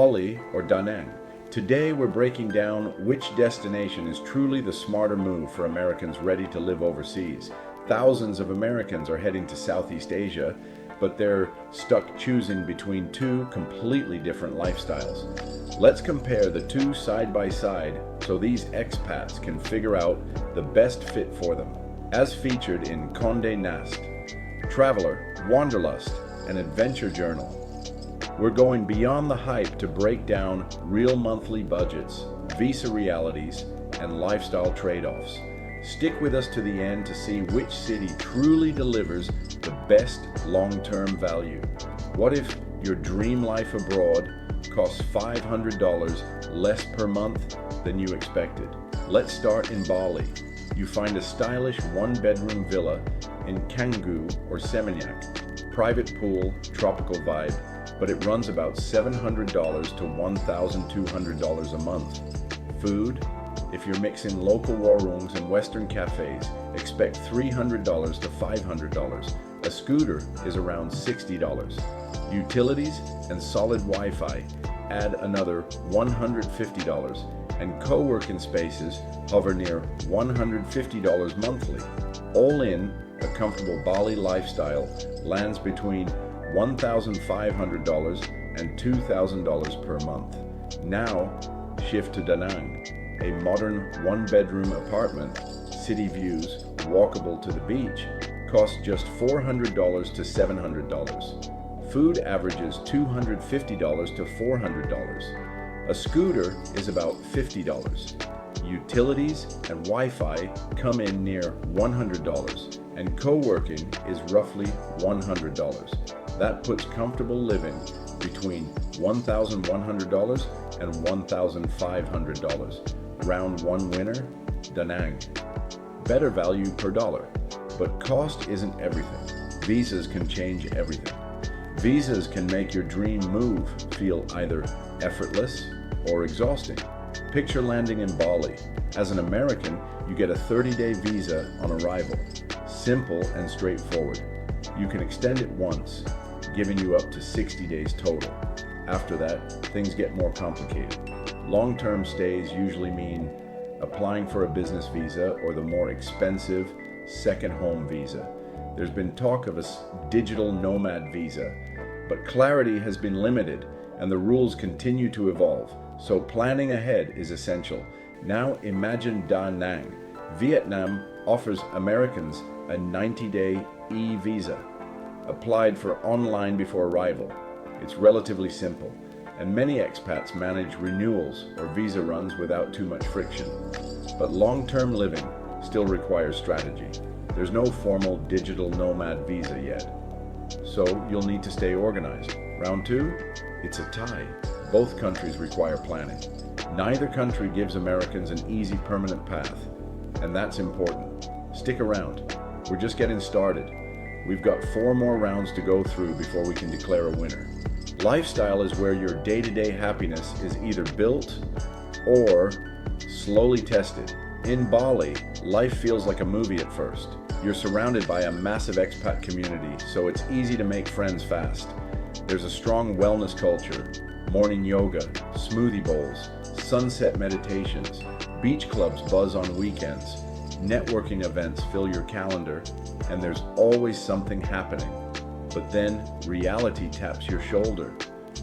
Bali or Da Nang. Today we're breaking down which destination is truly the smarter move for Americans ready to live overseas. Thousands of Americans are heading to Southeast Asia, but they're stuck choosing between two completely different lifestyles. Let's compare the two side by side so these expats can figure out the best fit for them. As featured in Condé Nast, Traveler, Wanderlust, and Adventure Journal. We're going beyond the hype to break down real monthly budgets, visa realities, and lifestyle trade-offs. Stick with us to the end to see which city truly delivers the best long-term value. What if your dream life abroad costs $500 less per month than you expected? Let's start in Bali. You find a stylish one-bedroom villa in Canggu or Seminyak. Private pool, tropical vibe, but it runs about $700 to $1,200 a month. Food, if you're mixing local warungs and Western cafes, expect $300 to $500. A scooter is around $60. Utilities and solid Wi-Fi add another $150, and co-working spaces hover near $150 monthly. All in, a comfortable Bali lifestyle lands between $1,500 and $2,000 per month. Now, shift to Da Nang, a modern one-bedroom apartment, city views, walkable to the beach, costs just $400 to $700. Food averages $250 to $400. A scooter is about $50. Utilities and Wi-Fi come in near $100, and co-working is roughly $100. That puts comfortable living between $1,100 and $1,500. Round one winner, Da Nang. Better value per dollar, but cost isn't everything. Visas can change everything. Visas can make your dream move feel either effortless or exhausting. Picture landing in Bali. As an American, you get a 30-day visa on arrival. Simple and straightforward. You can extend it once, giving you up to 60 days total. After that, things get more complicated. Long-term stays usually mean applying for a business visa or the more expensive second home visa. There's been talk of a digital nomad visa, but clarity has been limited and the rules continue to evolve, so planning ahead is essential. Now imagine Da Nang. Vietnam offers Americans a 90-day e-visa, applied for online before arrival. It's relatively simple, and many expats manage renewals or visa runs without too much friction. But long-term living still requires strategy. There's no formal digital nomad visa yet, so you'll need to stay organized. Round two, it's a tie. Both countries require planning. Neither country gives Americans an easy permanent path, and that's important. Stick around. We're just getting started. We've got 4 more rounds to go through before we can declare a winner. Lifestyle is where your day-to-day happiness is either built or slowly tested. In Bali, life feels like a movie at first. You're surrounded by a massive expat community, so it's easy to make friends fast. There's a strong wellness culture, morning yoga, smoothie bowls, sunset meditations, beach clubs buzz on weekends, networking events fill your calendar, and there's always something happening. But then reality taps your shoulder.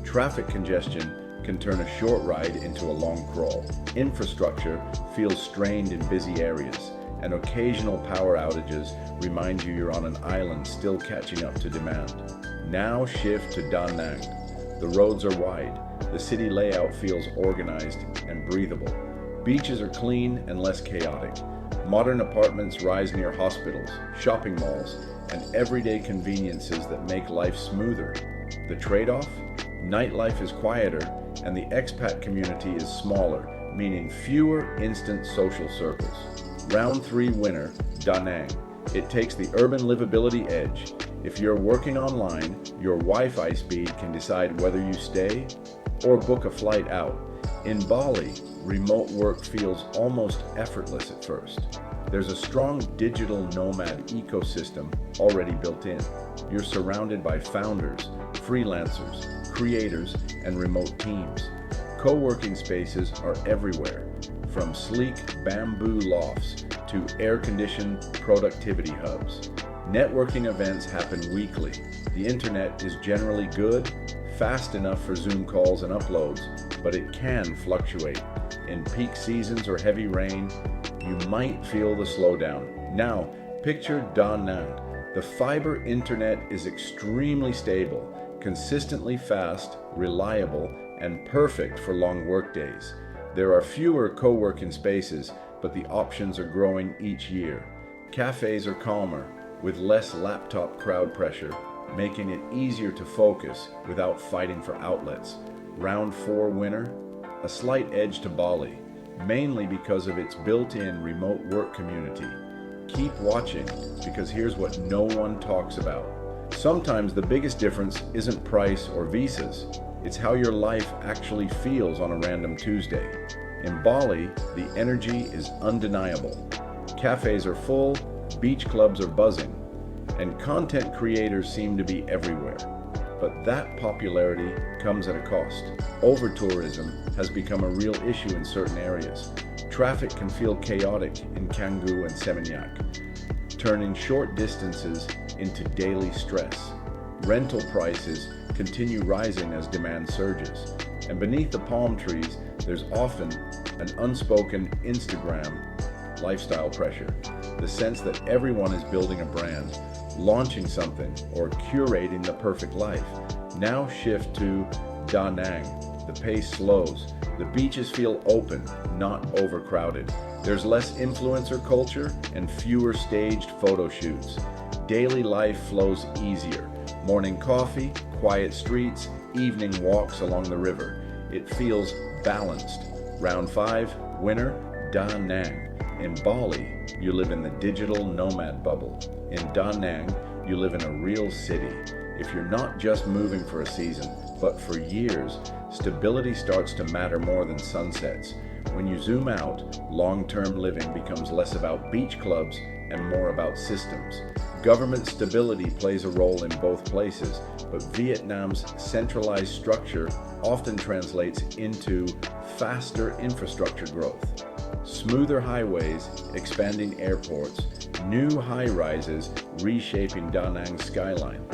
Traffic congestion can turn a short ride into a long crawl. Infrastructure feels strained in busy areas, and occasional power outages remind you you're on an island still catching up to demand. Now shift to Da Nang. The roads are wide, the city layout feels organized and breathable. Beaches are clean and less chaotic. Modern apartments rise near hospitals, shopping malls, and everyday conveniences that make life smoother. The trade-off? Nightlife is quieter, and the expat community is smaller, meaning fewer instant social circles. Round 3 winner, Da Nang. It takes the urban livability edge. If you're working online, your Wi-Fi speed can decide whether you stay or book a flight out. In Bali, remote work feels almost effortless at first. There's a strong digital nomad ecosystem already built in. You're surrounded by founders, freelancers, creators, and remote teams. Co-working spaces are everywhere, from sleek bamboo lofts to air-conditioned productivity hubs. Networking events happen weekly. The internet is generally good, fast enough for Zoom calls and uploads, but it can fluctuate. In peak seasons or heavy rain, you might feel the slowdown. Now, picture Da Nang. The fiber internet is extremely stable, consistently fast, reliable, and perfect for long work days. There are fewer co-working spaces, but the options are growing each year. Cafes are calmer, with less laptop crowd pressure, making it easier to focus without fighting for outlets. Round 4 winner, a slight edge to Bali, mainly because of its built-in remote work community. Keep watching, because here's what no one talks about. Sometimes the biggest difference isn't price or visas, it's how your life actually feels on a random Tuesday. In Bali, the energy is undeniable. Cafes are full, beach clubs are buzzing, and content creators seem to be everywhere. But that popularity comes at a cost. Over-tourism has become a real issue in certain areas. Traffic can feel chaotic in Canggu and Seminyak, turning short distances into daily stress. Rental prices continue rising as demand surges. And beneath the palm trees, there's often an unspoken Instagram lifestyle pressure. The sense that everyone is building a brand, launching something, or curating the perfect life. Now shift to Da Nang. The pace slows. The beaches feel open, not overcrowded. There's less influencer culture and fewer staged photo shoots. Daily life flows easier. Morning coffee, quiet streets, evening walks along the river. It feels balanced. Round 5, winner, Da Nang. In Bali, you live in the digital nomad bubble. In Da Nang, you live in a real city. If you're not just moving for a season, but for years, stability starts to matter more than sunsets. When you zoom out, long-term living becomes less about beach clubs and more about systems. Government stability plays a role in both places, but Vietnam's centralized structure often translates into faster infrastructure growth. Smoother highways, expanding airports, new high-rises reshaping Da Nang's skyline.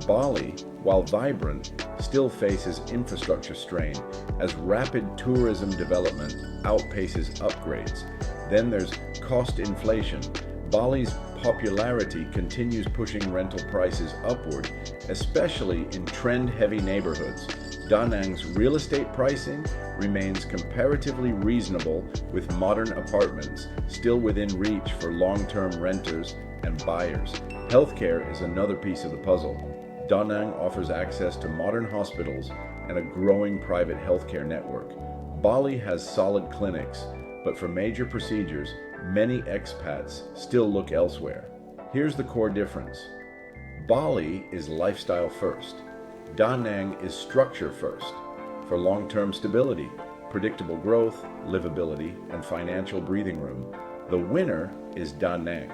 Bali, while vibrant, still faces infrastructure strain as rapid tourism development outpaces upgrades. Then there's cost inflation. Bali's popularity continues pushing rental prices upward, especially in trend-heavy neighborhoods. Da Nang's real estate pricing remains comparatively reasonable, with modern apartments still within reach for long-term renters and buyers. Healthcare is another piece of the puzzle. Da Nang offers access to modern hospitals and a growing private healthcare network. Bali has solid clinics, but for major procedures, many expats still look elsewhere. Here's the core difference. Bali is lifestyle first. Da Nang is structure first. For long-term stability, predictable growth, livability, and financial breathing room, the winner is Da Nang.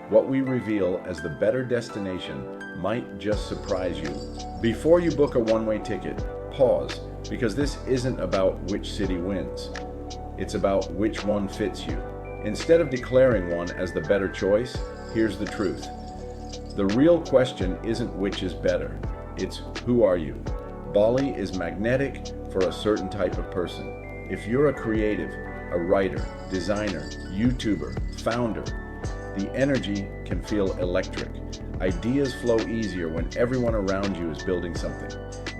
What we reveal as the better destination might just surprise you. Before you book a one-way ticket, pause, because this isn't about which city wins. It's about which one fits you. Instead of declaring one as the better choice, here's the truth. The real question isn't which is better, it's who are you? Bali is magnetic for a certain type of person. If you're a creative, a writer, designer, YouTuber, founder, the energy can feel electric. Ideas flow easier when everyone around you is building something.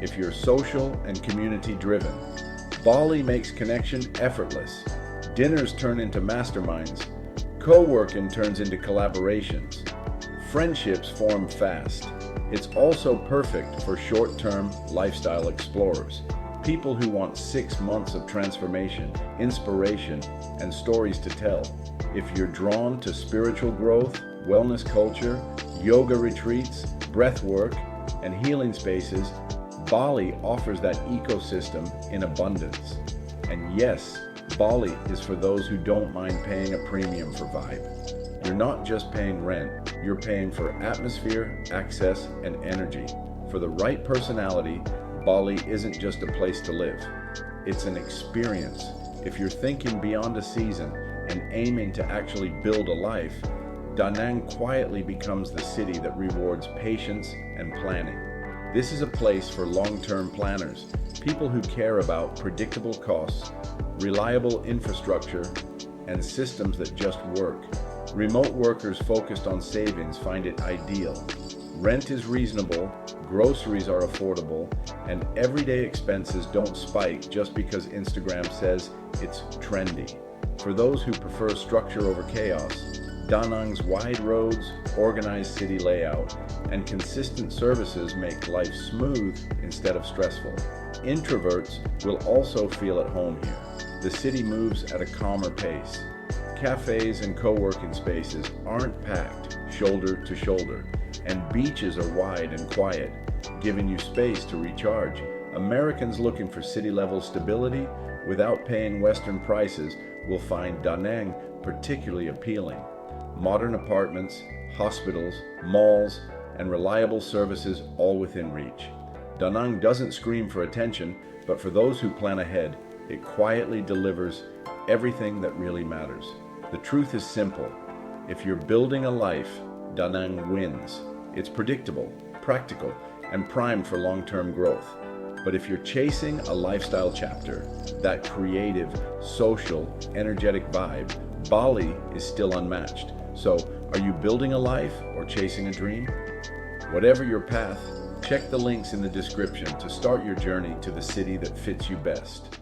If you're social and community driven, Bali makes connection effortless. Dinners turn into masterminds. Co-working turns into collaborations. Friendships form fast. It's also perfect for short-term lifestyle explorers. People who want 6 months of transformation, inspiration, and stories to tell. If you're drawn to spiritual growth, wellness culture, yoga retreats, breath work, and healing spaces, Bali offers that ecosystem in abundance. And yes, Bali is for those who don't mind paying a premium for vibe. You're not just paying rent, you're paying for atmosphere, access, and energy. For the right personality, Bali isn't just a place to live, it's an experience. If you're thinking beyond a season and aiming to actually build a life, Da Nang quietly becomes the city that rewards patience and planning. This is a place for long-term planners, people who care about predictable costs, reliable infrastructure, and systems that just work. Remote workers focused on savings find it ideal. Rent is reasonable, groceries are affordable, and everyday expenses don't spike just because Instagram says it's trendy. For those who prefer structure over chaos, Da Nang's wide roads, organized city layout, and consistent services make life smooth instead of stressful. Introverts will also feel at home here. The city moves at a calmer pace. Cafes and co-working spaces aren't packed shoulder to shoulder, and beaches are wide and quiet, giving you space to recharge. Americans looking for city-level stability without paying Western prices will find Da Nang particularly appealing. Modern apartments, hospitals, malls, and reliable services all within reach. Da Nang doesn't scream for attention, but for those who plan ahead, it quietly delivers everything that really matters. The truth is simple. If you're building a life, Da Nang wins. It's predictable, practical, and primed for long-term growth. But if you're chasing a lifestyle chapter, that creative, social, energetic vibe, Bali is still unmatched. So, are you building a life or chasing a dream? Whatever your path, check the links in the description to start your journey to the city that fits you best.